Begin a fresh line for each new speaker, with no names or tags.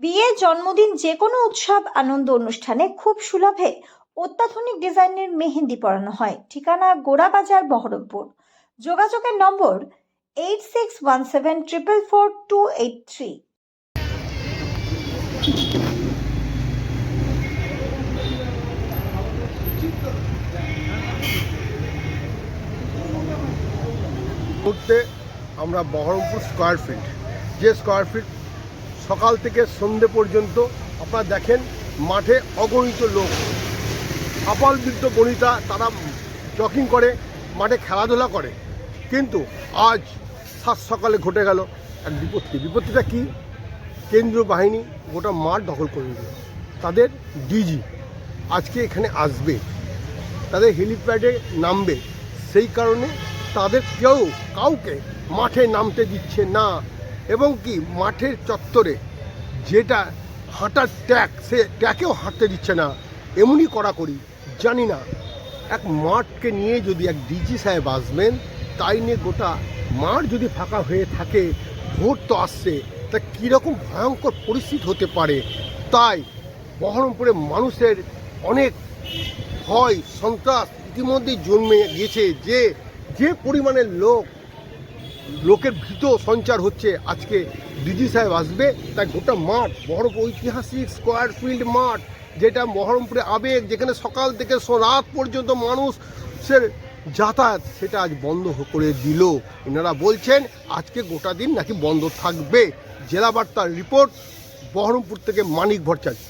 বিয়ে, জন্মদিন, যে কোনো উৎসব আনন্দ অনুষ্ঠানে খুব সুলভে অত্যাধুনিক ডিজাইনের মেহেন্দি পরানো হয়। ঠিকানা গোড়াবাজার, বহরমপুর। যোগাযোগের নম্বর 8617444283।
মুহূর্তে আমরা বহরমপুর স্কয়ার ফিল্ড, যে স্কয়ার ফিল্ড সকাল থেকে সন্ধে পর্যন্ত আপনারা দেখেন মাঠে অগণিত লোক, আপাল বৃদ্ধ বনিতা, তারা জগিং করে, মাঠে খেলাধুলা করে। কিন্তু আজ সাত সকালে ঘটে গেল এক বিপত্তি। বিপত্তিটা কি? কেন্দ্রীয় বাহিনী গোটা মাঠ দখল করে নিল। তাদের ডিজি আজকে এখানে আসবে, তাদের হেলিপ্যাডে নামবে, সেই কারণে তাদের কাউকে মাঠে নামতে দিচ্ছে না। এবং কি মাঠের চত্বরে যেটা হাঁটার ট্র্যাক, সে ট্র্যাকেও হাঁটতে দিচ্ছে না। এমনই কড়াকড়ি। জানি না এক মাঠকে নিয়ে যদি এক ডিজি সাহেব আসবেন, তাই নিয়ে গোটা মাঠ যদি ফাঁকা হয়ে থাকে, ভোট তো আসছে, তা কীরকম ভয়ঙ্কর পরিস্থিতি হতে পারে। তাই বহরমপুরে মানুষের অনেক ভয়, সন্ত্রাস ইতিমধ্যেই জন্মে গিয়েছে। যে পরিমাণে লোকের ভীত সঞ্চার হচ্ছে, আজকে ডিজি সাহেব আসবে, তাই গোটা মাঠ, বহরমপুর ঐতিহাসিক স্কয়ার ফিল্ড মাঠ, যেটা বহরমপুরে আবেগ, যেখানে সকাল থেকে রাত পর্যন্ত মানুষের যাতায়াত, সেটা আজ বন্ধ করে দিল। এনারা বলছেন আজকে গোটা দিন নাকি বন্ধ থাকবে। জেলা বার্তার রিপোর্ট, বহরমপুর থেকে মানিক ভট্টাচার্য।